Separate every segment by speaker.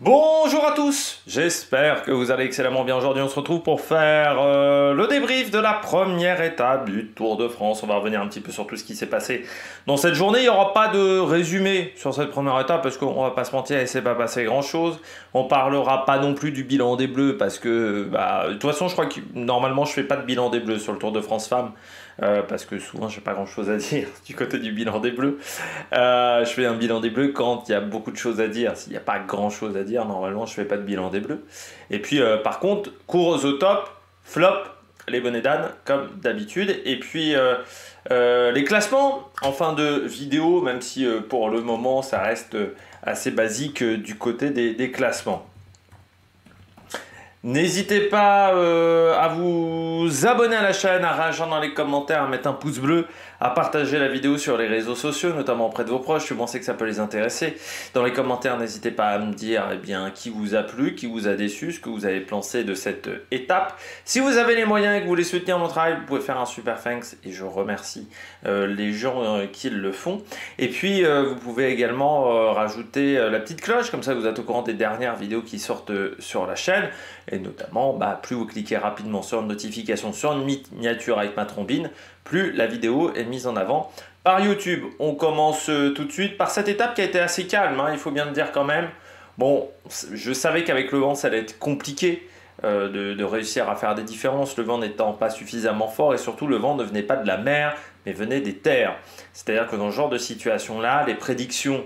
Speaker 1: Bonjour à tous, j'espère que vous allez excellemment bien. Aujourd'hui on se retrouve pour faire le débrief de la première étape du Tour de France. On va revenir un petit peu sur tout ce qui s'est passé dans cette journée. Il n'y aura pas de résumé sur cette première étape parce qu'on va pas se mentir, il ne s'est pas passé grand chose. On parlera pas non plus du bilan des Bleus parce que de toute façon je crois que normalement je fais pas de bilan des Bleus sur le Tour de France Femmes. Parce que souvent j'ai pas grand chose à dire du côté du bilan des Bleus. Je fais un bilan des Bleus quand il y a beaucoup de choses à dire. S'il n'y a pas grand chose à dire, normalement je fais pas de bilan des Bleus. Et puis par contre, course au top, flop, les bonnets d'âne comme d'habitude. Et puis les classements en fin de vidéo, même si pour le moment ça reste assez basique du côté des classements. N'hésitez pas à vous abonner à la chaîne, à réagir dans les commentaires, à mettre un pouce bleu, à partager la vidéo sur les réseaux sociaux, notamment auprès de vos proches, si vous pensez que ça peut les intéresser. Dans les commentaires, n'hésitez pas à me dire qui vous a plu, qui vous a déçu, ce que vous avez pensé de cette étape. Si vous avez les moyens et que vous voulez soutenir mon travail, vous pouvez faire un super thanks et je remercie les gens qui le font. Et puis, vous pouvez également rajouter la petite cloche, comme ça vous êtes au courant des dernières vidéos qui sortent sur la chaîne. Et notamment, plus vous cliquez rapidement sur une notification, sur une miniature avec ma trombine, plus la vidéo est mise en avant par YouTube. On commence tout de suite par cette étape qui a été assez calme, il faut bien le dire quand même. Bon, je savais qu'avec le vent, ça allait être compliqué de réussir à faire des différences, le vent n'étant pas suffisamment fort et surtout le vent ne venait pas de la mer, mais venait des terres. C'est-à-dire que dans ce genre de situation-là, les prédictions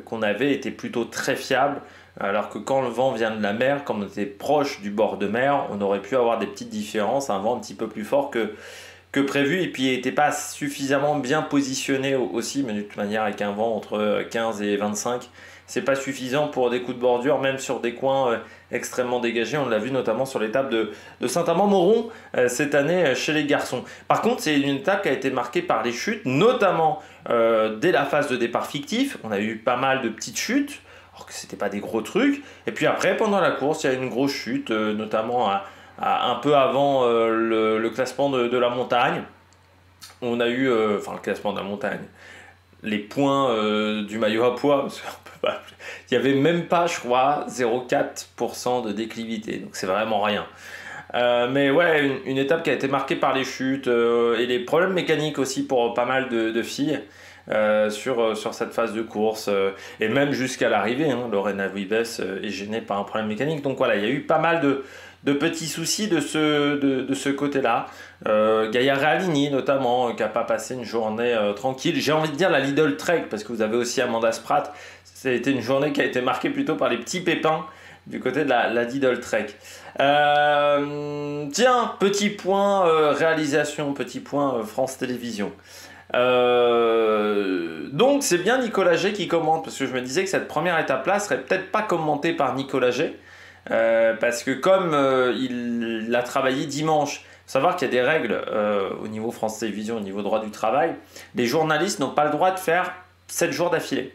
Speaker 1: qu'on avait étaient plutôt très fiables. Alors que quand le vent vient de la mer, comme on était proche du bord de mer, on aurait pu avoir des petites différences, un vent un petit peu plus fort que prévu, et puis il n'était pas suffisamment bien positionné aussi, mais de toute manière avec un vent entre 15 et 25, c'est pas suffisant pour des coups de bordure, même sur des coins extrêmement dégagés. On l'a vu notamment sur l'étape de Saint-Amand-Montrond cette année chez les garçons. Par contre, c'est une étape qui a été marquée par les chutes, notamment dès la phase de départ fictif. On a eu pas mal de petites chutes, que c'était pas des gros trucs, et puis après pendant la course il y a une grosse chute, notamment un peu avant le classement de la montagne. On a eu, le classement de la montagne, les points du maillot à poids, parce il y avait même pas, je crois, 0,4% de déclivité, donc c'est vraiment rien. Mais ouais, une étape qui a été marquée par les chutes et les problèmes mécaniques aussi pour pas mal de filles. Sur cette phase de course et même jusqu'à l'arrivée, Lorena Wiebes est gênée par un problème mécanique, donc voilà, il y a eu pas mal de petits soucis de ce côté-là. Gaia Realini notamment, qui n'a pas passé une journée tranquille, j'ai envie de dire la Lidl Trek, parce que vous avez aussi Amanda Spratt, ça a été une journée qui a été marquée plutôt par les petits pépins du côté de la Lidl Trek. Tiens, petit point réalisation, petit point France Télévisions. Donc c'est bien Nicolas G qui commente, parce que je me disais que cette première étape là serait peut-être pas commentée par Nicolas G, parce que comme il a travaillé dimanche, faut savoir qu'il y a des règles au niveau France Télévisions, au niveau droit du travail, les journalistes n'ont pas le droit de faire 7 jours d'affilée.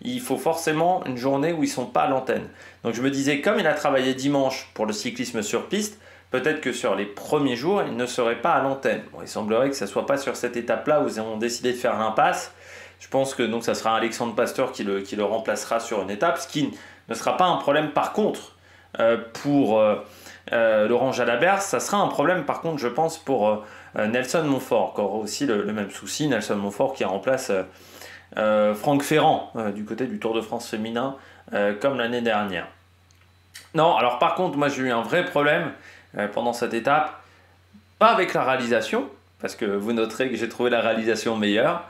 Speaker 1: Il faut forcément une journée où ils ne sont pas à l'antenne. Donc je me disais, comme il a travaillé dimanche pour le cyclisme sur piste, peut-être que sur les premiers jours, il ne serait pas à l'antenne. Bon, il semblerait que ce ne soit pas sur cette étape-là où ils ont décidé de faire l'impasse. Je pense que donc ça sera Alexandre Pasteur qui le remplacera sur une étape, ce qui ne sera pas un problème par contre pour Laurent Jalabert. Ça sera un problème par contre, je pense, pour Nelson Montfort, qui aura aussi le même souci. Nelson Montfort qui remplace Franck Ferrand du côté du Tour de France féminin comme l'année dernière. Non, alors par contre, moi j'ai eu un vrai problème pendant cette étape, pas avec la réalisation, parce que vous noterez que j'ai trouvé la réalisation meilleure.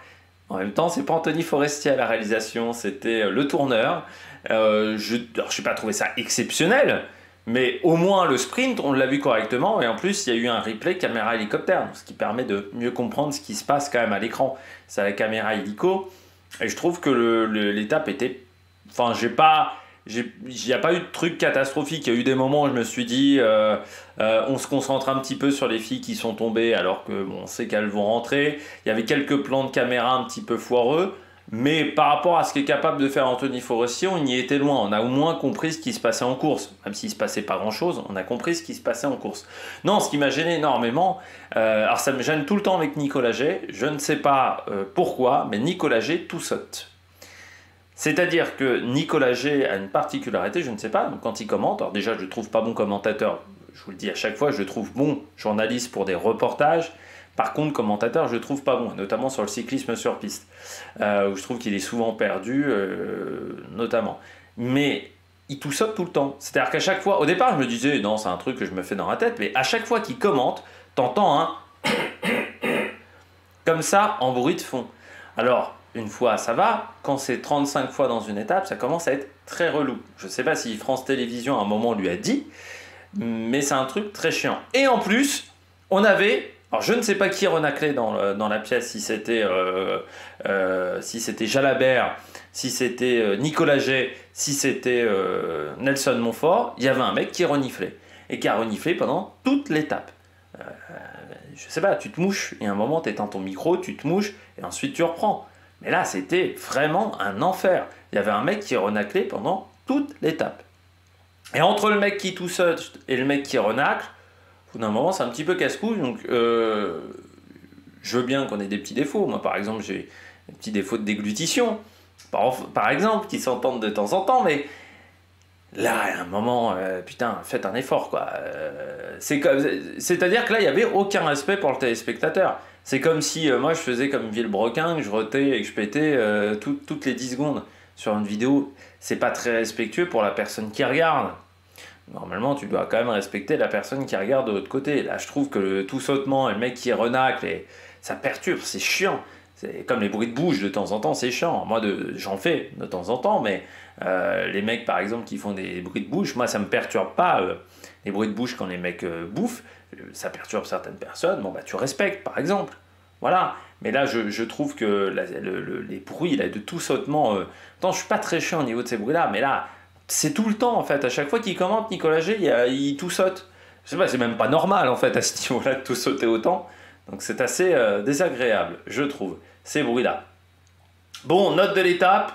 Speaker 1: En même temps, c'est pas Anthony Forestier à la réalisation, c'était le tourneur. Je n'ai pas trouvé ça exceptionnel, mais au moins le sprint, on l'a vu correctement, et en plus, il y a eu un replay caméra hélicoptère, ce qui permet de mieux comprendre ce qui se passe quand même à l'écran. C'est la caméra hélico, et je trouve que l'étape était... Enfin, il n'y a pas eu de truc catastrophique. Il y a eu des moments où je me suis dit on se concentre un petit peu sur les filles qui sont tombées alors que on sait qu'elles vont rentrer. Il y avait quelques plans de caméra un petit peu foireux, mais par rapport à ce qu'est capable de faire Anthony Forestier, on y était loin. On a au moins compris ce qui se passait en course, même s'il ne se passait pas grand chose, on a compris ce qui se passait en course. Non, ce qui m'a gêné énormément, alors ça me gêne tout le temps avec Nicolas G, je ne sais pas pourquoi, mais Nicolas G tout saute. C'est-à-dire que Nicolas G a une particularité, je ne sais pas, donc quand il commente, alors déjà je le trouve pas bon commentateur, je vous le dis à chaque fois, je le trouve bon journaliste pour des reportages, par contre commentateur je le trouve pas bon, notamment sur le cyclisme sur piste, où je trouve qu'il est souvent perdu, notamment. Mais il tout saute tout le temps, c'est-à-dire qu'à chaque fois, au départ je me disais, non c'est un truc que je me fais dans la tête, mais à chaque fois qu'il commente, t'entends un comme ça en bruit de fond. Alors, une fois, ça va. Quand c'est 35 fois dans une étape, ça commence à être très relou. Je ne sais pas si France Télévisions, à un moment, lui a dit, mais c'est un truc très chiant. Et en plus, on avait... Alors, je ne sais pas qui renaclait dans la pièce, si c'était Jalabert, si c'était Nicolas G, si c'était Nelson Montfort. Il y avait un mec qui reniflait. Et qui a reniflé pendant toute l'étape. Je sais pas, tu te mouches, et à un moment, tu éteins ton micro, tu te mouches, et ensuite tu reprends. Mais là, c'était vraiment un enfer. Il y avait un mec qui renaclait pendant toute l'étape. Et entre le mec qui tout seul et le mec qui renacle, au bout d'un moment, c'est un petit peu casse-couille. Donc, je veux bien qu'on ait des petits défauts. Moi, par exemple, j'ai des petits défauts de déglutition, par exemple, qui s'entendent de temps en temps, mais là, à un moment, putain, faites un effort, quoi. C'est-à-dire que là, il n'y avait aucun respect pour le téléspectateur. C'est comme si moi, je faisais comme Villebrequin, que je rotais et que je pétais toutes les 10 secondes sur une vidéo. C'est pas très respectueux pour la personne qui regarde. Normalement, tu dois quand même respecter la personne qui regarde de l'autre côté. Là, je trouve que le tout sautement et le mec qui renacle, ça perturbe, c'est chiant. C'est comme les bruits de bouche de temps en temps, c'est chiant. Moi, j'en fais de temps en temps, mais les mecs, par exemple, qui font des bruits de bouche, moi, ça me perturbe pas. Les bruits de bouche quand les mecs bouffent, ça perturbe certaines personnes. Bon, bah, tu respectes, par exemple. Voilà. Mais là, je trouve que les bruits là, de tout sautement... Attends, je suis pas très chiant au niveau de ces bruits-là, mais là, c'est tout le temps, en fait. À chaque fois qu'il commente, Nicolas G, il tout saute. Je sais pas, c'est même pas normal, en fait, à ce niveau-là, de tout sauter autant. Donc c'est assez désagréable, je trouve, ces bruits-là. Bon, note de l'étape,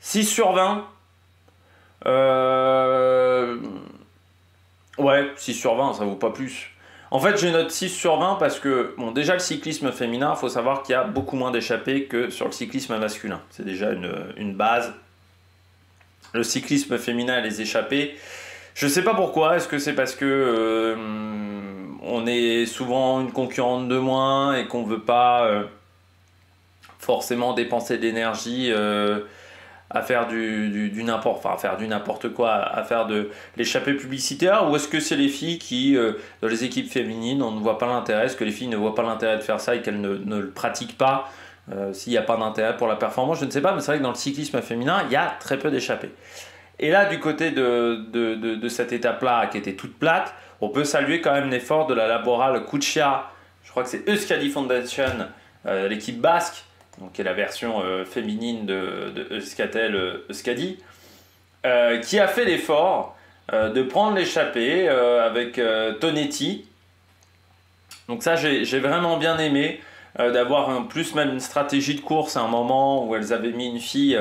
Speaker 1: 6 sur 20. Ouais, 6 sur 20, ça vaut pas plus. En fait, je note 6 sur 20 parce que, bon, déjà le cyclisme féminin, il faut savoir qu'il y a beaucoup moins d'échappées que sur le cyclisme masculin. C'est déjà une base. Le cyclisme féminin et les échappées, je sais pas pourquoi, est-ce que c'est parce que on est souvent une concurrente de moins et qu'on veut pas forcément dépenser de l'énergie à faire du n'importe quoi, à faire de l'échappée publicitaire, ou est-ce que c'est les filles qui, dans les équipes féminines, on ne voit pas l'intérêt, est-ce que les filles ne voient pas l'intérêt de faire ça et qu'elles ne le pratiquent pas s'il n'y a pas d'intérêt pour la performance, je ne sais pas, mais c'est vrai que dans le cyclisme féminin, il y a très peu d'échappées. Et là, du côté de cette étape-là, qui était toute plate, on peut saluer quand même l'effort de la Laboral Cuccia, je crois que c'est Euskadi Foundation, l'équipe basque, donc qui est la version féminine de Euskaltel Euskadi, qui a fait l'effort de prendre l'échappée avec Tonetti. Donc ça, j'ai vraiment bien aimé d'avoir plus même une stratégie de course à un moment où elles avaient mis une fille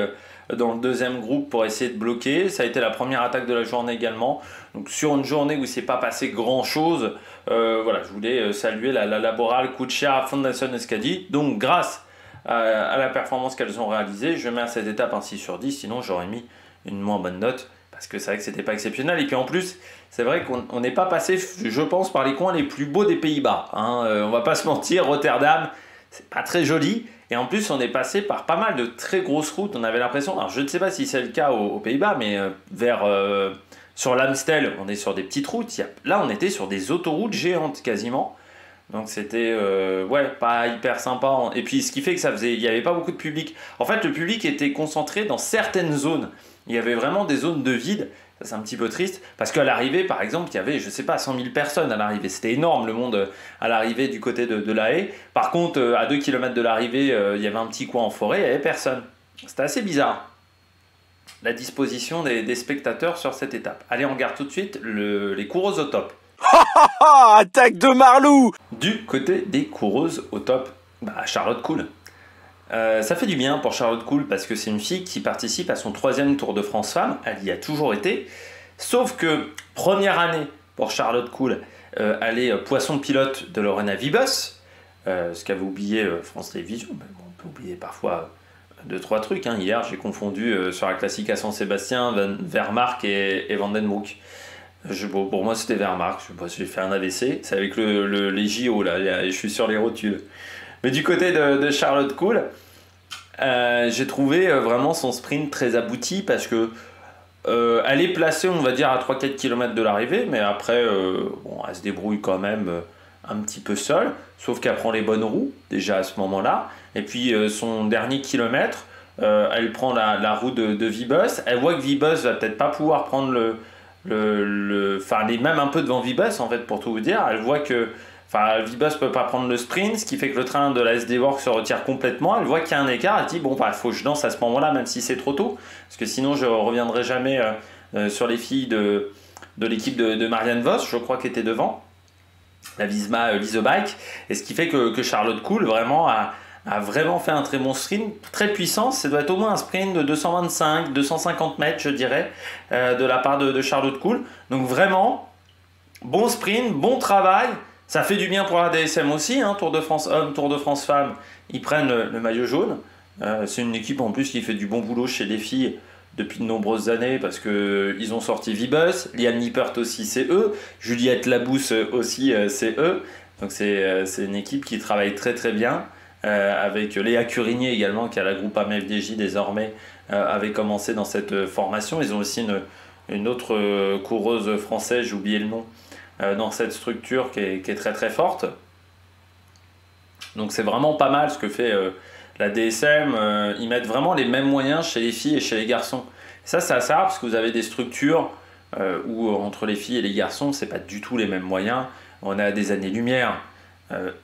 Speaker 1: dans le deuxième groupe pour essayer de bloquer. Ça a été la première attaque de la journée également. Donc sur une journée où il ne s'est pas passé grand chose, voilà, je voulais saluer la Laboral Cuccia Foundation Euskadi. Donc grâce à la performance qu'elles ont réalisée, je mets à cette étape un 6 sur 10, sinon j'aurais mis une moins bonne note, parce que c'est vrai que c'était pas exceptionnel. Et puis en plus, c'est vrai qu'on n'est pas passé, je pense, par les coins les plus beaux des Pays-Bas. Hein. On va pas se mentir, Rotterdam, c'est pas très joli. Et en plus, on est passé par pas mal de très grosses routes. On avait l'impression, alors je ne sais pas si c'est le cas aux Pays-Bas, mais sur l'Amstel, on est sur des petites routes. Là, on était sur des autoroutes géantes quasiment. Donc c'était ouais, pas hyper sympa. Et puis ce qui fait que il n'y avait pas beaucoup de public. En fait, le public était concentré dans certaines zones. Il y avait vraiment des zones de vide. Ça, c'est un petit peu triste. Parce qu'à l'arrivée, par exemple, il y avait, je sais pas, 100 000 personnes à l'arrivée. C'était énorme le monde à l'arrivée du côté de La Haye. Par contre, à 2 km de l'arrivée, il y avait un petit coin en forêt, il n'y avait personne. C'était assez bizarre, la disposition des spectateurs sur cette étape. Allez, on regarde tout de suite les coureuses au top.
Speaker 2: Attaque de Marlou.
Speaker 1: Du côté des coureuses au top, Charlotte Kool. Ça fait du bien pour Charlotte Kool parce que c'est une fille qui participe à son 3e Tour de France Femmes. Elle y a toujours été. Sauf que, première année pour Charlotte Kool, elle est poisson pilote de Lorena Wiebes, ce qu'avait oublié France Télévisions. On peut oublier parfois deux, trois trucs. Hein. Hier, j'ai confondu sur la classique à San-Sébastien, Vermark et Vandenbroek. Pour moi, c'était Vermark. J'ai fait un AVC. C'est avec les JO, là. Je suis sur les rotules. Mais du côté de Charlotte Kool, j'ai trouvé vraiment son sprint très abouti parce que elle est placée, on va dire, à 3-4 km de l'arrivée, mais après, elle se débrouille quand même un petit peu seule, sauf qu'elle prend les bonnes roues, déjà à ce moment-là. Et puis, son dernier kilomètre, elle prend la roue de Vibus. Elle voit que Vibus va peut-être pas pouvoir prendre enfin, elle est même un peu devant Vibus, en fait, pour tout vous dire. Elle voit que Vibus peut pas prendre le sprint, ce qui fait que le train de la SD Works se retire complètement. Elle voit qu'il y a un écart, elle dit bon, faut que je danse à ce moment-là, même si c'est trop tôt, parce que sinon je reviendrai jamais sur les filles de l'équipe de Marianne Vos, je crois, qui était devant, la Visma Leasebike. Et ce qui fait que Charlotte Kool vraiment a vraiment fait un très bon sprint, très puissant. Ça doit être au moins un sprint de 225-250 mètres, je dirais, de la part de Charlotte Kool. Donc vraiment, bon sprint, bon travail. Ça fait du bien pour la DSM aussi, hein, Tour de France Hommes, Tour de France Femmes, ils prennent le maillot jaune. C'est une équipe en plus qui fait du bon boulot chez les filles depuis de nombreuses années parce qu'ils ont sorti Vibus, Liane Nippert aussi c'est eux, Juliette Labousse aussi c'est eux. Donc c'est une équipe qui travaille très très bien, avec Léa Curigné également qui a la groupe AMFDJ désormais, avait commencé dans cette formation. Ils ont aussi une autre coureuse française, j'ai oublié le nom, dans cette structure qui est très très forte. Donc c'est vraiment pas mal ce que fait la DSM. Ils mettent vraiment les mêmes moyens chez les filles et chez les garçons. Ça c'est assez rare parce que vous avez des structures où entre les filles et les garçons c'est pas du tout les mêmes moyens. On est à des années-lumière.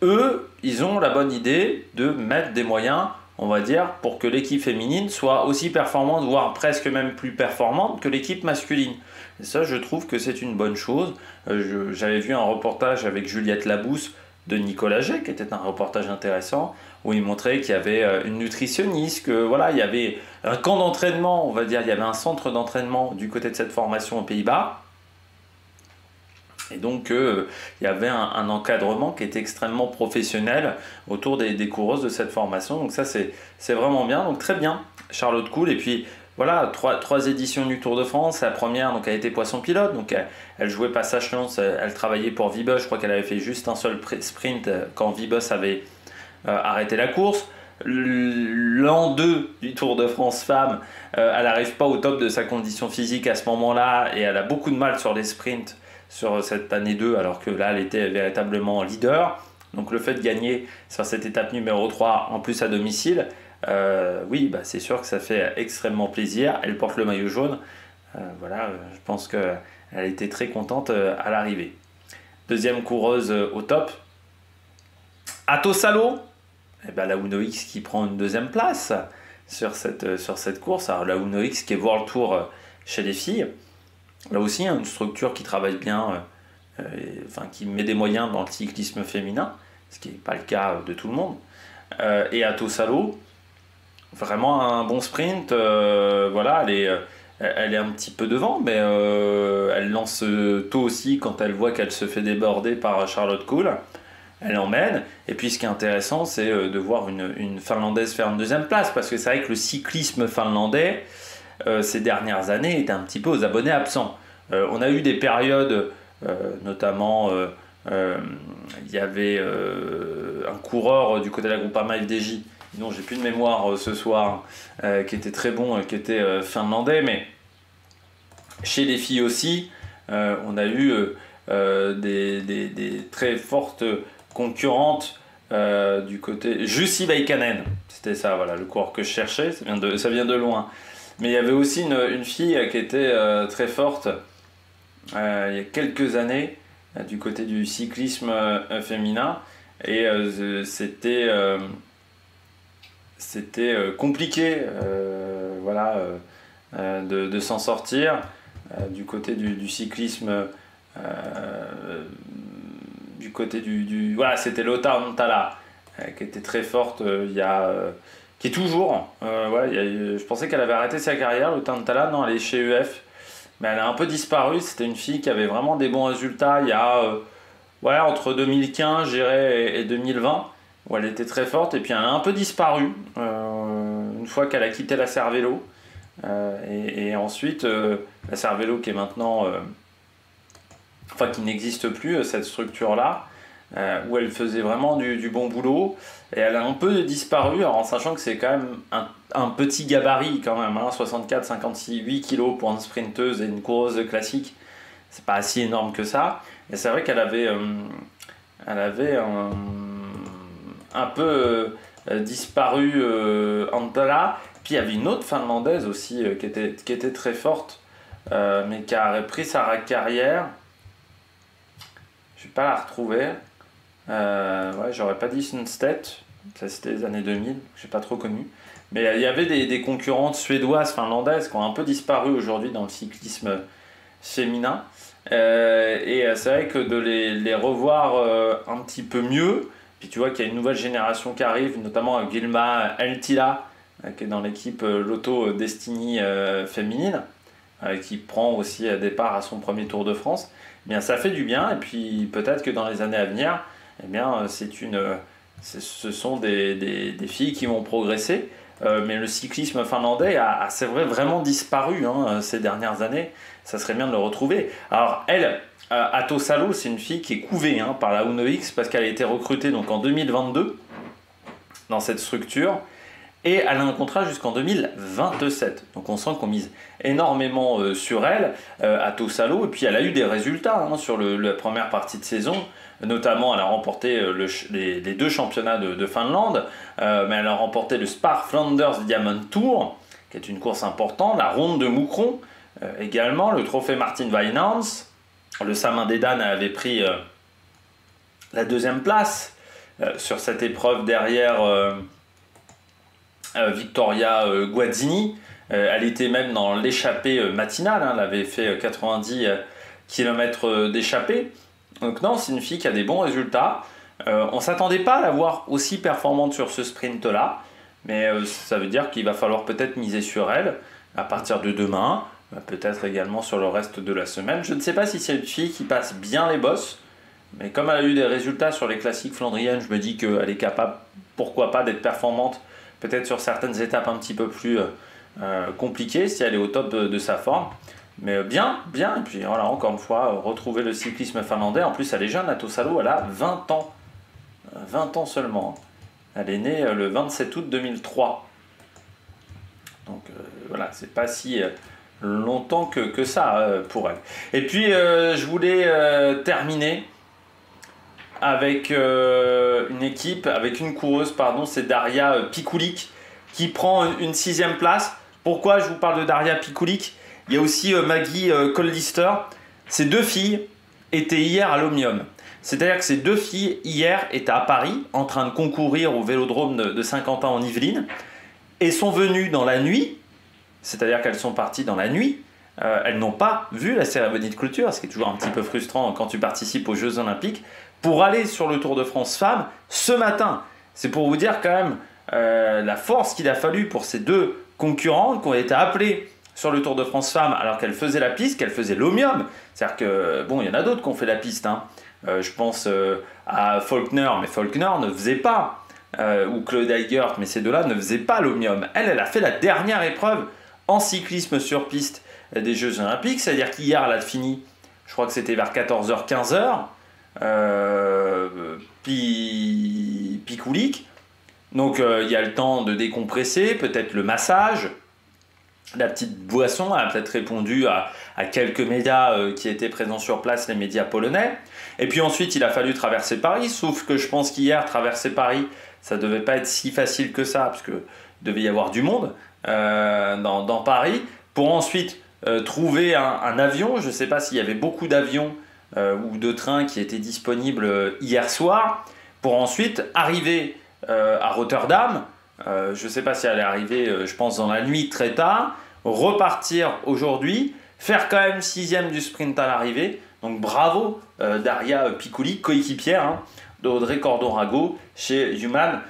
Speaker 1: Eux, ils ont la bonne idée de mettre des moyens, on va dire, pour que l'équipe féminine soit aussi performante, voire presque même plus performante que l'équipe masculine. Et ça, je trouve que c'est une bonne chose. J'avais vu un reportage avec Juliette Labousse de Nicolas Gey, qui était un reportage intéressant, où il montrait qu'il y avait une nutritionniste, que voilà, il y avait un camp d'entraînement, on va dire, il y avait un centre d'entraînement du côté de cette formation aux Pays-Bas. Et donc, il y avait un encadrement qui était extrêmement professionnel autour des coureuses de cette formation. Donc ça, c'est vraiment bien. Donc très bien, Charlotte Kool. Et puis, voilà, trois éditions du Tour de France. La première, donc, elle était poisson pilote. Donc, elle jouait passage lance. Elle travaillait pour Vibus. Je crois qu'elle avait fait juste un seul sprint quand Vibus avait arrêté la course. L'an 2 du Tour de France Femmes, elle n'arrive pas au top de sa condition physique à ce moment-là. Et elle a beaucoup de mal sur les sprints sur cette année 2, alors que là, elle était véritablement leader. Donc, le fait de gagner sur cette étape numéro 3, en plus à domicile, oui, c'est sûr que ça fait extrêmement plaisir. Elle porte le maillot jaune. Voilà, je pense qu'elle était très contente à l'arrivée. Deuxième coureuse au top, Ato Salo. La Uno X qui prend une deuxième place sur cette course. Alors, la Uno X qui est World Tour chez les filles. Là aussi, une structure qui travaille bien, qui met des moyens dans le cyclisme féminin, ce qui n'est pas le cas de tout le monde. Et Ato Salo, vraiment un bon sprint. Voilà, elle est un petit peu devant, mais elle lance tôt aussi quand elle voit qu'elle se fait déborder par Charlotte Kool. Elle emmène. Et puis ce qui est intéressant, c'est de voir une Finlandaise faire une deuxième place, parce que c'est vrai que le cyclisme finlandais, ces dernières années, était un petit peu aux abonnés absents. On a eu des périodes, notamment il y avait un coureur du côté de la Groupama FDJ, dont j'ai plus de mémoire ce soir, qui était très bon, qui était finlandais, mais chez les filles aussi, on a eu des très fortes concurrentes du côté Jussi Väikänen, c'était ça, voilà, le coureur que je cherchais, ça vient de loin. Mais il y avait aussi une fille qui était très forte il y a quelques années du côté du cyclisme féminin, et c'était compliqué de s'en sortir du côté du cyclisme, du côté voilà, c'était Lotta Antala qui était très forte qui est toujours, je pensais qu'elle avait arrêté sa carrière, Lotta Antala. Non, elle est chez EF, mais elle a un peu disparu. C'était une fille qui avait vraiment des bons résultats il y a entre 2015 je dirais, et 2020, où elle était très forte, et puis elle a un peu disparu. Une fois qu'elle a quitté la Cervélo. Et ensuite, la Cervélo qui est maintenant, enfin qui n'existe plus, cette structure-là, où elle faisait vraiment du bon boulot. Et elle a un peu disparu, alors en sachant que c'est quand même un petit gabarit quand même, hein, 64, 56, 8 kg pour une sprinteuse et une coureuse classique. C'est pas si énorme que ça. Et c'est vrai qu'elle avait, un peu disparu Antala. Puis il y avait une autre finlandaise aussi qui était très forte, mais qui a repris sa carrière. Je vais pas la retrouver. Ouais, j'aurais pas dit Sundstedt, ça c'était les années 2000, j'ai pas trop connu. Mais il y avait des concurrentes suédoises, finlandaises qui ont un peu disparu aujourd'hui dans le cyclisme féminin. Et c'est vrai que de les revoir un petit peu mieux, puis tu vois qu'il y a une nouvelle génération qui arrive, notamment Gilma Eltila, qui est dans l'équipe Lotto Destiny féminine, qui prend aussi départ à son premier Tour de France. Eh bien, ça fait du bien, et puis peut-être que dans les années à venir, eh bien, ce sont des filles qui vont progresser. Mais le cyclisme finlandais c'est vrai, vraiment disparu ces dernières années. Ça serait bien de le retrouver. Alors elle, Ato Salo, c'est une fille qui est couvée par la Uno X parce qu'elle a été recrutée donc en 2022 dans cette structure. Et elle a un contrat jusqu'en 2027. Donc on sent qu'on mise énormément sur elle, Ato Salo. Et puis elle a eu des résultats sur la première partie de saison. Notamment, elle a remporté les 2 championnats de Finlande, mais elle a remporté le Spar Flanders Diamond Tour, qui est une course importante, la Ronde de Moucron également, le trophée Martin Winans. Le Samin d'Edan avait pris la 2e place sur cette épreuve derrière Victoria Guazzini. Elle était même dans l'échappée matinale, elle avait fait 90 km d'échappée. Donc non, c'est une fille qui a des bons résultats. On ne s'attendait pas à la voir aussi performante sur ce sprint-là, mais ça veut dire qu'il va falloir peut-être miser sur elle à partir de demain, peut-être également sur le reste de la semaine. Je ne sais pas si c'est une fille qui passe bien les bosses, mais comme elle a eu des résultats sur les classiques flandriennes, je me dis qu'elle est capable, pourquoi pas, d'être performante, peut-être sur certaines étapes un petit peu plus compliquées, si elle est au top de sa forme. Mais bien, et puis voilà, encore une fois, retrouver le cyclisme finlandais. En plus, elle est jeune, Ato Salo, elle a 20 ans. 20 ans seulement. Elle est née le 27 août 2003. Donc voilà, c'est pas si longtemps que ça pour elle. Et puis, je voulais terminer avec une équipe, avec une coureuse, c'est Daria Pikulik, qui prend une 6e place. Pourquoi je vous parle de Daria Pikulik ? Il y a aussi Maggie Collister. Ces 2 filles étaient hier à l'Omnium. C'est-à-dire que ces 2 filles, hier, étaient à Paris, en train de concourir au vélodrome de Saint-Quentin en Yvelines, et sont venues dans la nuit, c'est-à-dire qu'elles sont parties dans la nuit. Elles n'ont pas vu la cérémonie de clôture, ce qui est toujours un petit peu frustrant quand tu participes aux Jeux Olympiques, pour aller sur le Tour de France Femmes ce matin. C'est pour vous dire quand même la force qu'il a fallu pour ces 2 concurrentes qui ont été appelées sur le Tour de France Femmes alors qu'elle faisait la piste, qu'elle faisait l'Omnium. C'est-à-dire que, bon, il y en a d'autres qui ont fait la piste. Je pense à Faulkner, mais Faulkner ne faisait pas. Ou Claude Eigert, mais ces 2-là ne faisaient pas l'Omnium. Elle a fait la dernière épreuve en cyclisme sur piste des Jeux Olympiques. C'est-à-dire qu'hier, elle a fini, je crois que c'était vers 14h, 15h. Pikulik. Donc, il y a le temps de décompresser, peut-être le massage. La petite boisson a peut-être répondu à quelques médias qui étaient présents sur place, les médias polonais. Et puis ensuite, il a fallu traverser Paris, sauf que je pense qu'hier, traverser Paris, ça ne devait pas être si facile que ça, parce qu'il devait y avoir du monde dans Paris, pour ensuite trouver un avion. Je ne sais pas s'il y avait beaucoup d'avions ou de trains qui étaient disponibles hier soir, pour ensuite arriver à Rotterdam. Je ne sais pas si elle est arrivée, je pense, dans la nuit très tard, repartir aujourd'hui, faire quand même 6e du sprint à l'arrivée. Donc bravo Daria Pikulik, coéquipière d'Audrey Cordon-Rago chez Human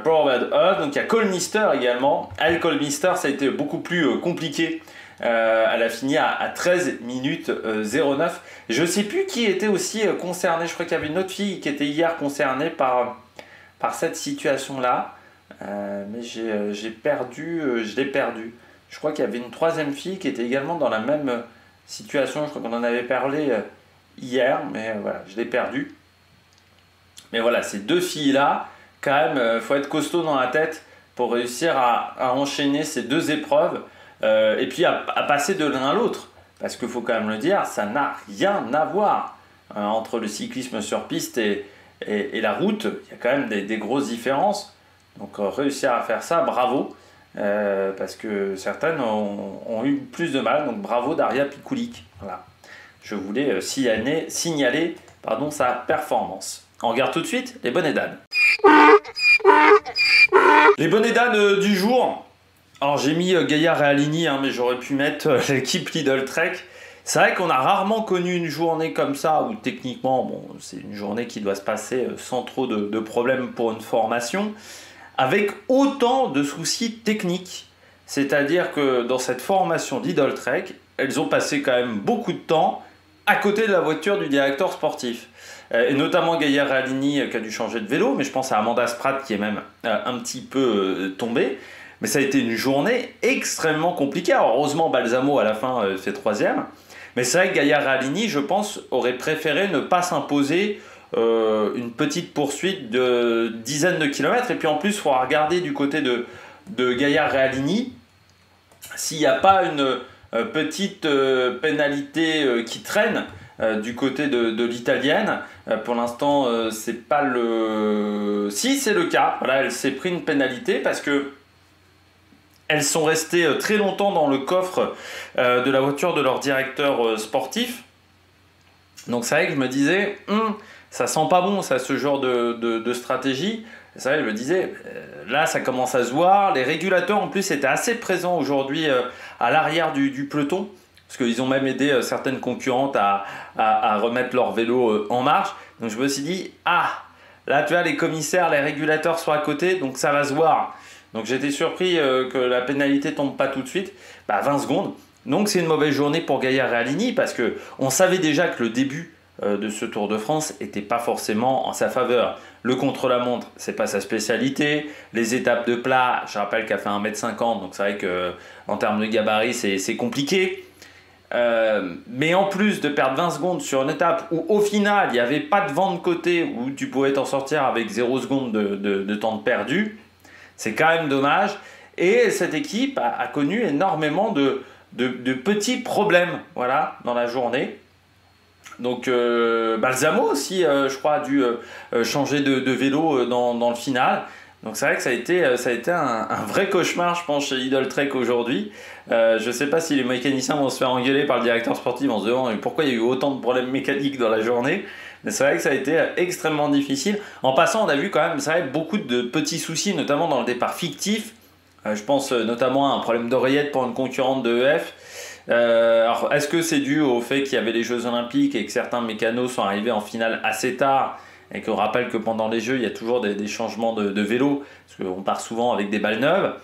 Speaker 1: Powered Earth. Donc il y a Colnister également. Elle, Colnister, ça a été beaucoup plus compliqué. Elle a fini à 13 minutes 09. Je ne sais plus qui était aussi concerné. Je crois qu'il y avait une autre fille qui était hier concernée par cette situation-là. Mais j'ai perdu, je l'ai perdu. Je crois qu'il y avait une troisième fille qui était également dans la même situation. Je crois qu'on en avait parlé hier, mais voilà, je l'ai perdu. Mais voilà, ces deux filles-là, quand même, faut être costaud dans la tête pour réussir à enchaîner ces deux épreuves et puis à passer de l'un à l'autre. Parce qu'il faut quand même le dire, ça n'a rien à voir entre le cyclisme sur piste et la route. Il y a quand même des grosses différences. Donc réussir à faire ça, bravo. Parce que certaines ont eu plus de mal. Donc bravo Daria Pikulik. Voilà. Je voulais signaler sa performance. On regarde tout de suite les bonnets d'âne. Les bonnets d'âne du jour. Alors j'ai mis Gaillard et Alini, mais j'aurais pu mettre l'équipe Lidl Trek. C'est vrai qu'on a rarement connu une journée comme ça où techniquement, bon, c'est une journée qui doit se passer sans trop de problèmes pour une formation, avec autant de soucis techniques. C'est-à-dire que dans cette formation Lidl Trek, elles ont passé quand même beaucoup de temps à côté de la voiture du directeur sportif. Et notamment Gaillard et Alini qui a dû changer de vélo, mais je pense à Amanda Spratt qui est même un petit peu tombée. Mais ça a été une journée extrêmement compliquée. Alors, heureusement, Balsamo à la fin fait troisième. Mais c'est vrai que Gaillard et Alini, je pense, auraient préféré ne pas s'imposer une petite poursuite de dizaines de kilomètres. Et puis en plus, il faudra regarder du côté de Gaillard et Alini s'il n'y a pas une petite pénalité qui traîne du côté de l'italienne. Pour l'instant, c'est pas le... Si, c'est le cas. Voilà, elle s'est pris une pénalité parce que elles sont restées très longtemps dans le coffre de la voiture de leur directeur sportif. Donc c'est vrai que je me disais, ça sent pas bon ça, ce genre de stratégie. C'est vrai, je me disais, là ça commence à se voir. Les régulateurs en plus étaient assez présents aujourd'hui à l'arrière du peloton. Parce qu'ils ont même aidé certaines concurrentes à remettre leur vélo en marche. Donc je me suis dit, là tu vois, les commissaires, les régulateurs sont à côté, donc ça va se voir. Donc j'étais surpris que la pénalité tombe pas tout de suite, 20 secondes. Donc c'est une mauvaise journée pour Gaillard et Alini parce qu'on savait déjà que le début de ce Tour de France n'était pas forcément en sa faveur. Le contre-la-montre, c'est pas sa spécialité. Les étapes de plat, je rappelle qu'elle fait 1m50, donc c'est vrai qu'en termes de gabarit, c'est compliqué. Mais en plus de perdre 20 secondes sur une étape où au final il n'y avait pas de vent de côté, où tu pouvais t'en sortir avec 0 seconde de temps de perdu, c'est quand même dommage. Et cette équipe a connu énormément de petits problèmes, voilà, dans la journée. Donc Balsamo aussi, je crois, a dû changer de vélo dans le final. Donc c'est vrai que ça a été un vrai cauchemar, je pense, chez Lidl Trek aujourd'hui. Je ne sais pas si les mécaniciens vont se faire engueuler par le directeur sportif en se demandant pourquoi il y a eu autant de problèmes mécaniques dans la journée. Mais c'est vrai que ça a été extrêmement difficile. En passant, on a vu quand même, c'est vrai, beaucoup de petits soucis, notamment dans le départ fictif. Je pense notamment à un problème d'oreillette pour une concurrente de EF. Alors, est-ce que c'est dû au fait qu'il y avait les Jeux Olympiques et que certains mécanos sont arrivés en finale assez tard et qu'on rappelle que pendant les Jeux, il y a toujours des changements de vélo, parce qu'on part souvent avec des balles neuves.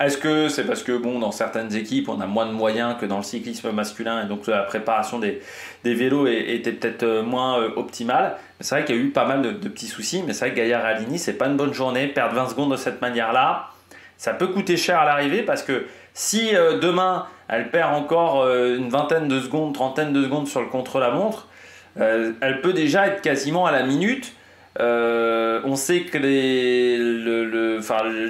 Speaker 1: Est-ce que c'est parce que dans certaines équipes, on a moins de moyens que dans le cyclisme masculin et donc la préparation des vélos était peut-être moins optimale. C'est vrai qu'il y a eu pas mal de petits soucis, mais c'est vrai que Gaillard et Alini, c'est pas une bonne journée. Perdre 20 secondes de cette manière-là, ça peut coûter cher à l'arrivée parce que si demain, elle perd encore une vingtaine de secondes, trentaine de secondes sur le contre-la-montre, elle peut déjà être quasiment à la minute. On sait que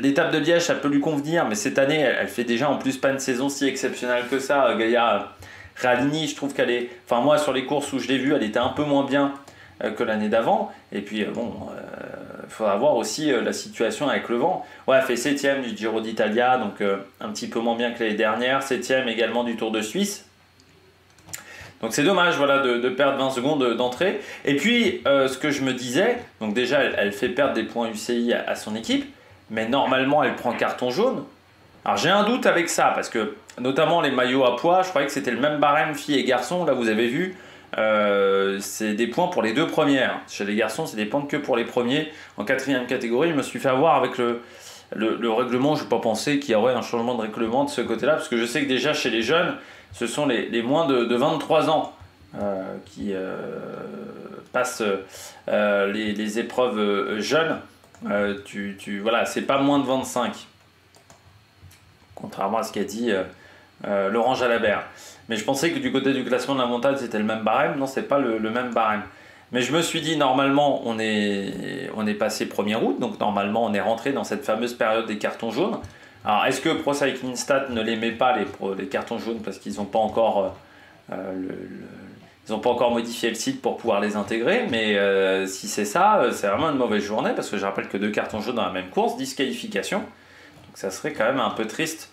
Speaker 1: l'étape de Liège, ça peut lui convenir, mais cette année, elle fait déjà en plus pas une saison si exceptionnelle que ça. Gaillard et Alini, je trouve qu'elle est... Enfin, moi, sur les courses où je l'ai vue, elle était un peu moins bien que l'année d'avant. Et puis, il faudra voir aussi la situation avec le vent. Ouais, elle fait 7ème du Giro d'Italia, donc un petit peu moins bien que l'année dernière. 7ème également du Tour de Suisse. Donc c'est dommage, voilà, de perdre 20 secondes d'entrée. Et puis, ce que je me disais, donc déjà, elle fait perdre des points UCI à son équipe, mais normalement, elle prend carton jaune. Alors j'ai un doute avec ça, parce que notamment les maillots à poids, je croyais que c'était le même barème filles et garçons. Là, vous avez vu, c'est des points pour les deux premières. Chez les garçons, c'est des points que pour les premiers. En 4e catégorie, je me suis fait avoir avec le règlement. Je n'ai pas pensé qu'il y aurait un changement de règlement de ce côté-là, parce que je sais que déjà chez les jeunes, ce sont les moins de 23 ans qui passent les épreuves jeunes. Voilà, c'est pas moins de 25. Contrairement à ce qu'a dit Laurent Jalabert. Mais je pensais que du côté du classement de la montagne, c'était le même barème. Non, c'est pas le même barème. Mais je me suis dit, normalement, on est passé 1er août, donc normalement, on est rentré dans cette fameuse période des cartons jaunes. Alors, est-ce que Pro Cycling Stats ne les met pas, les cartons jaunes, parce qu'ils n'ont pas encore ils n'ont pas encore modifié le site pour pouvoir les intégrer, mais si c'est ça, c'est vraiment une mauvaise journée, parce que je rappelle que 2 cartons jaunes dans la même course, disqualification. Donc ça serait quand même un peu triste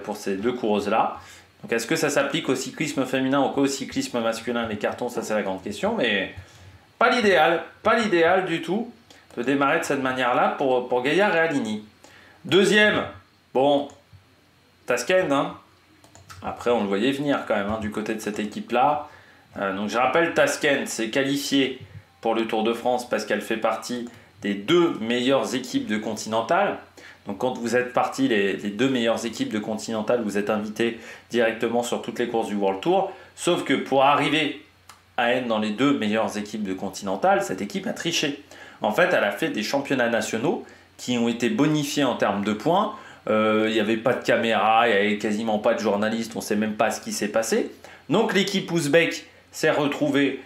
Speaker 1: pour ces 2 coureuses-là. Donc est-ce que ça s'applique au cyclisme féminin ou qu'au cyclisme masculin, les cartons? Ça c'est la grande question, mais pas l'idéal du tout de démarrer de cette manière-là pour Gaillard et Aligny. Deuxième, bon, Tasken, hein. Après on le voyait venir quand même hein, du côté de cette équipe-là. Donc je rappelle, Tasken s'est qualifiée pour le Tour de France parce qu'elle fait partie des 2 meilleures équipes de Continental. Donc quand vous êtes parti les 2 meilleures équipes de Continental, vous êtes invité directement sur toutes les courses du World Tour. Sauf que pour arriver à être dans les 2 meilleures équipes de Continental, cette équipe a triché. En fait, elle a fait des championnats nationaux qui ont été bonifiés en termes de points. Il n'y avait pas de caméra, il n'y avait quasiment pas de journalistes, on ne sait même pas ce qui s'est passé. Donc l'équipe ouzbek s'est retrouvée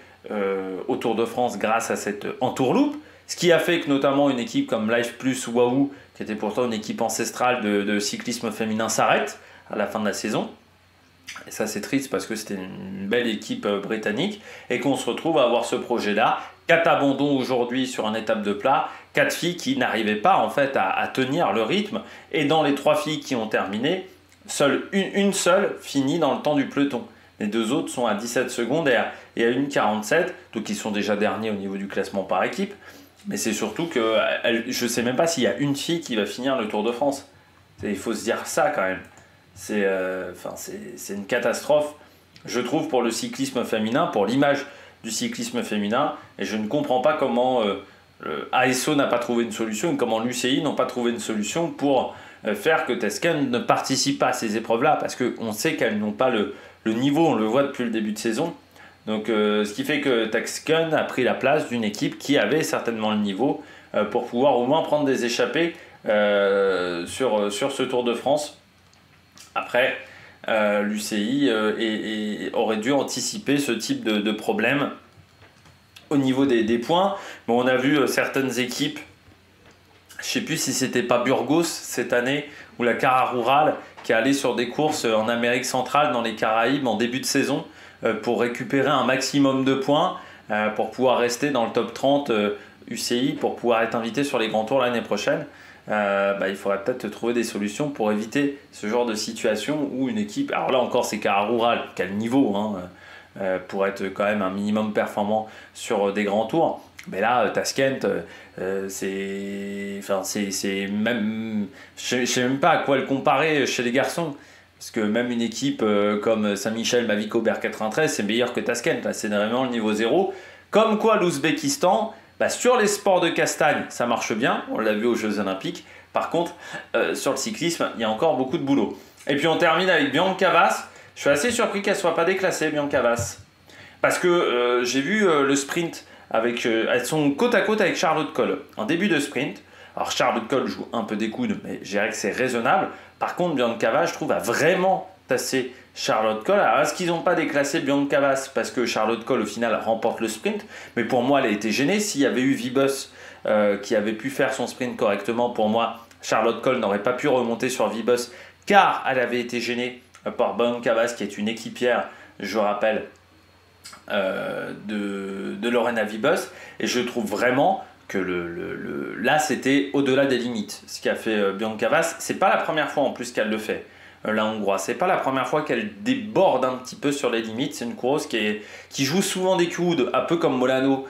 Speaker 1: au Tour de France grâce à cette entourloupe, ce qui a fait que notamment une équipe comme Life Plus Wahoo, qui était pourtant une équipe ancestrale de cyclisme féminin, s'arrête à la fin de la saison. Et ça c'est triste parce que c'était une belle équipe britannique et qu'on se retrouve à avoir ce projet-là. 4 abandons aujourd'hui sur une étape de plat, 4 filles qui n'arrivaient pas en fait à tenir le rythme. Et dans les 3 filles qui ont terminé, seule une seule finit dans le temps du peloton. Les 2 autres sont à 17 secondes et à 1,47, donc ils sont déjà derniers au niveau du classement par équipe. Mais c'est surtout que je ne sais même pas s'il y a une fille qui va finir le Tour de France. Il faut se dire ça quand même. C'est une catastrophe, je trouve, pour le cyclisme féminin, pour l'image du cyclisme féminin. Et je ne comprends pas comment ASO n'a pas trouvé une solution et comment l'UCI n'ont pas trouvé une solution pour faire que Tasken ne participe pas à ces épreuves-là. Parce qu'on sait qu'elles n'ont pas le niveau, on le voit depuis le début de saison. Donc ce qui fait que Tasken a pris la place d'une équipe qui avait certainement le niveau pour pouvoir au moins prendre des échappées sur ce Tour de France. Après, l'UCI aurait dû anticiper ce type de problème au niveau des points. Bon, on a vu certaines équipes, je ne sais plus si c'était pas Burgos cette année, ou la Cara Rural, qui allait sur des courses en Amérique centrale, dans les Caraïbes, en début de saison, pour récupérer un maximum de points, pour pouvoir rester dans le top 30 UCI, pour pouvoir être invité sur les grands tours l'année prochaine. Il faudrait peut-être trouver des solutions pour éviter ce genre de situation où une équipe, alors là encore c'est Cara Rural, quel niveau pour être quand même un minimum performant sur des grands tours, mais là Taskent c'est même, je sais même pas à quoi le comparer chez les garçons, parce que même une équipe comme Saint-Michel Mavic Aubert 93 c'est meilleur que Taskent, c'est vraiment le niveau 0, comme quoi l'Ouzbékistan, sur les sports de castagne, ça marche bien, on l'a vu aux Jeux Olympiques. Par contre, sur le cyclisme, il y a encore beaucoup de boulot. Et puis on termine avec Bianca Vass. Je suis assez surpris qu'elle ne soit pas déclassée, Bianca Vass. Parce que j'ai vu le sprint, elles sont côte à côte avec Charlotte Cole. En début de sprint, alors Charlotte Cole joue un peu des coudes, mais je dirais que c'est raisonnable. Par contre, Bianca Vass, je trouve, a vraiment tassé Charlotte Cole. Alors est-ce qu'ils n'ont pas déclassé Bianca Vass parce que Charlotte Cole au final remporte le sprint? Mais pour moi elle a été gênée. S'il y avait eu Vibus qui avait pu faire son sprint correctement, pour moi Charlotte Cole n'aurait pas pu remonter sur Vibus car elle avait été gênée par Bianca Vass qui est une équipière, je rappelle, de Lorena Vibus. Et je trouve vraiment que là c'était au-delà des limites ce qu'a fait Bianca Vass. C'est pas la première fois en plus qu'elle le fait, la Hongroise. C'est pas la première fois qu'elle déborde un petit peu sur les limites. C'est une coureuse qui joue souvent des coudes, un peu comme Molano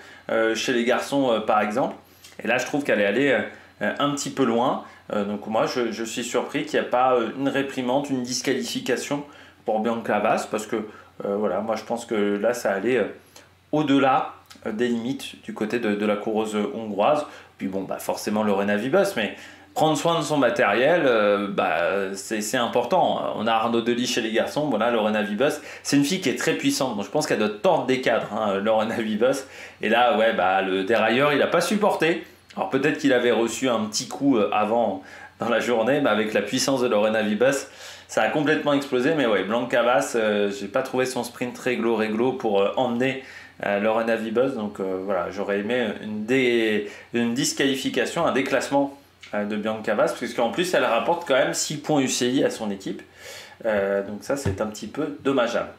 Speaker 1: chez les garçons par exemple. Et là je trouve qu'elle est allée un petit peu loin. Donc moi je suis surpris qu'il n'y a pas une réprimande, une disqualification pour Bianca Vass, parce que voilà, moi je pense que là ça allait au-delà des limites du côté de la coureuse hongroise. Puis bon, forcément Lorena Vibus, mais prendre soin de son matériel, c'est important. On a Arnaud Delis chez les garçons, voilà, Lorena Vibus, c'est une fille qui est très puissante, donc je pense qu'elle doit tordre des cadres, Lorena Vibus. Et là, le dérailleur, il n'a pas supporté. Alors peut-être qu'il avait reçu un petit coup avant dans la journée, mais avec la puissance de Lorena Vibas, ça a complètement explosé. Mais ouais, Blancavas, j'ai pas trouvé son sprint réglo pour emmener Lorena Vibas. Donc voilà, j'aurais aimé une disqualification, un déclassement de Blancavas, parce qu'en plus elle rapporte quand même 6 points UCI à son équipe. Donc ça c'est un petit peu dommageable.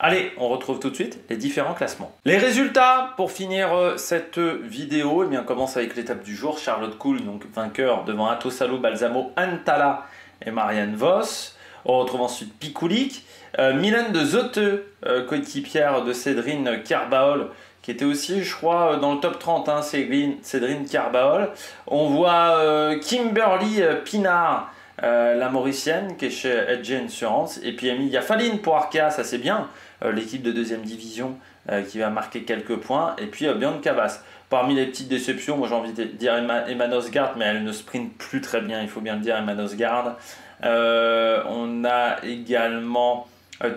Speaker 1: Allez, on retrouve tout de suite les différents classements. Les résultats pour finir cette vidéo, eh bien, on commence avec l'étape du jour. Charlotte Kool, donc vainqueur devant Atosalo, Balsamo, Antala et Marianne Vos. On retrouve ensuite Pikulik, Mylène de Zote, coéquipière de Cédrine Carbaol, qui était aussi, je crois, dans le top 30, hein, Cédrine Carbaol. On voit Kimberly Pinard, la Mauricienne, qui est chez Edge Insurance. Et puis Emilia Faline pour Arkea, ça c'est bien. L'équipe de deuxième division qui va marquer quelques points. Et puis Blancavas. Parmi les petites déceptions, moi j'ai envie de dire Emma Nosgard, mais elle ne sprint plus très bien, il faut bien le dire, Emma Nosgard. On a également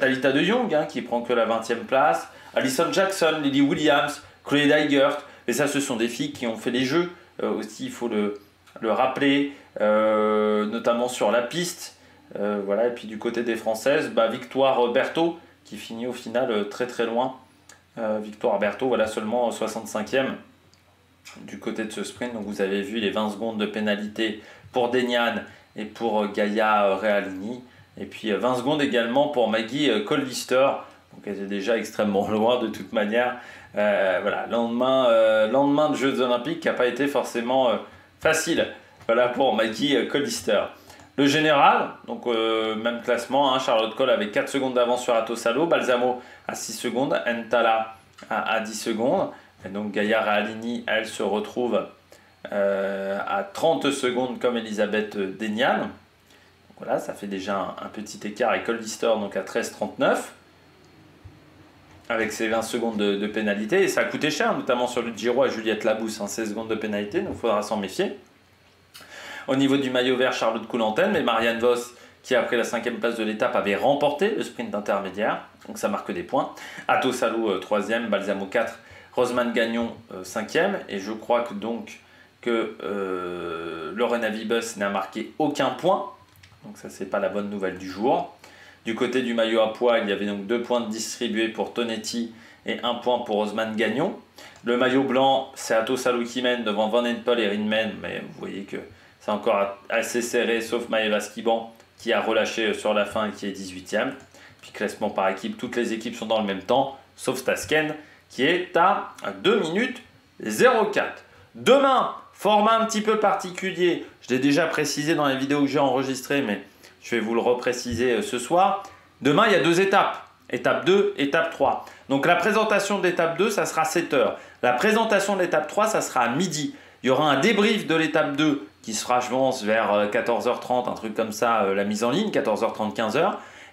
Speaker 1: Talita de Jong, hein, qui prend que la 20e place. Alison Jackson, Lily Williams, Chloé Dygert. Et ça, ce sont des filles qui ont fait les jeux aussi, il faut le rappeler, notamment sur la piste. Voilà. Et puis du côté des Françaises, Victoire Berthaud, qui finit au final très très loin. Victoire Berthaud, voilà, seulement 65e du côté de ce sprint. Donc vous avez vu les 20 secondes de pénalité pour Denian et pour Gaia Realini. Et puis 20 secondes également pour Maggie Collister. Donc elle est déjà extrêmement loin de toute manière. Voilà, lendemain de Jeux Olympiques qui n'a pas été forcément facile. Voilà pour Maggie Collister. Le général, donc même classement, hein, Charlotte Kool avec 4 secondes d'avance sur Atosalo, Balsamo à 6 secondes, Entala à 10 secondes. Et donc Gaia Realini, elle se retrouve à 30 secondes comme Elisabeth Denian. Donc voilà, ça fait déjà un petit écart avec Collister donc à 13,39. Avec ses 20 secondes de pénalité. Et ça a coûté cher, notamment sur le Giro à Juliette Labousse, hein, 16 secondes de pénalité, donc il faudra s'en méfier. Au niveau du maillot vert, Charlotte Kool en tête, mais Marianne Vos, qui après la 5e place de l'étape, avait remporté le sprint d'intermédiaire, donc ça marque des points. Atosalo 3e, Balsamo 4, Rosemane Gagnon 5e, et je crois que donc Lorena Vibas n'a marqué aucun point, donc ça c'est pas la bonne nouvelle du jour. Du côté du maillot à poids, il y avait donc 2 points distribués pour Tonetti et 1 point pour Rosemane Gagnon. Le maillot blanc, c'est Atosalo qui mène devant Van Empel et Rinmen, mais vous voyez que c'est encore assez serré, sauf Maëva Skiban qui a relâché sur la fin et qui est 18e. Puis classement par équipe, toutes les équipes sont dans le même temps, sauf Stasken qui est à 2 minutes 04. Demain, format un petit peu particulier, je l'ai déjà précisé dans les vidéos que j'ai enregistrées, mais je vais vous le repréciser ce soir. Demain, il y a 2 étapes. Étape 2, étape 3. Donc la présentation de l'étape 2, ça sera 7 h. La présentation de l'étape 3, ça sera à midi. Il y aura un débrief de l'étape 2 qui sera, je pense, vers 14h30, un truc comme ça, la mise en ligne, 14h30, 15h.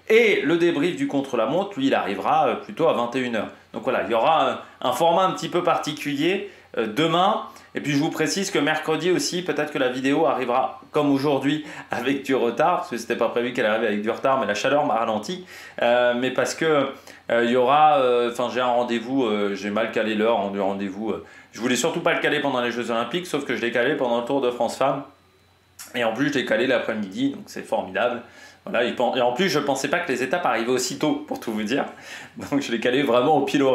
Speaker 1: Et le débrief du contre-la-montre, lui, il arrivera plutôt à 21h. Donc voilà, il y aura un format un petit peu particulier demain. Et puis je vous précise que mercredi aussi, peut-être que la vidéo arrivera comme aujourd'hui avec du retard, parce que c'était pas prévu qu'elle arrive avec du retard, mais la chaleur m'a ralenti. Mais parce que il y aura, j'ai un rendez-vous, j'ai mal calé l'heure du rendez-vous. Je voulais surtout pas le caler pendant les Jeux Olympiques, sauf que je l'ai calé pendant le Tour de France Femmes. Et en plus, je l'ai calé l'après-midi, donc c'est formidable. Voilà, et en plus, je ne pensais pas que les étapes arrivaient aussitôt, pour tout vous dire. Donc, je l'ai calé vraiment au pire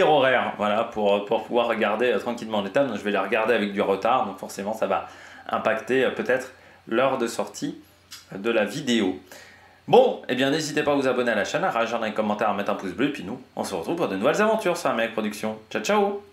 Speaker 1: horaire, voilà, pour pouvoir regarder tranquillement l'étape. Donc, je vais la regarder avec du retard, donc forcément, ça va impacter peut-être l'heure de sortie de la vidéo. Bon, eh bien, n'hésitez pas à vous abonner à la chaîne, à réagir dans les commentaires, à mettre un pouce bleu, et puis nous, on se retrouve pour de nouvelles aventures sur Amérique Production. Ciao, ciao!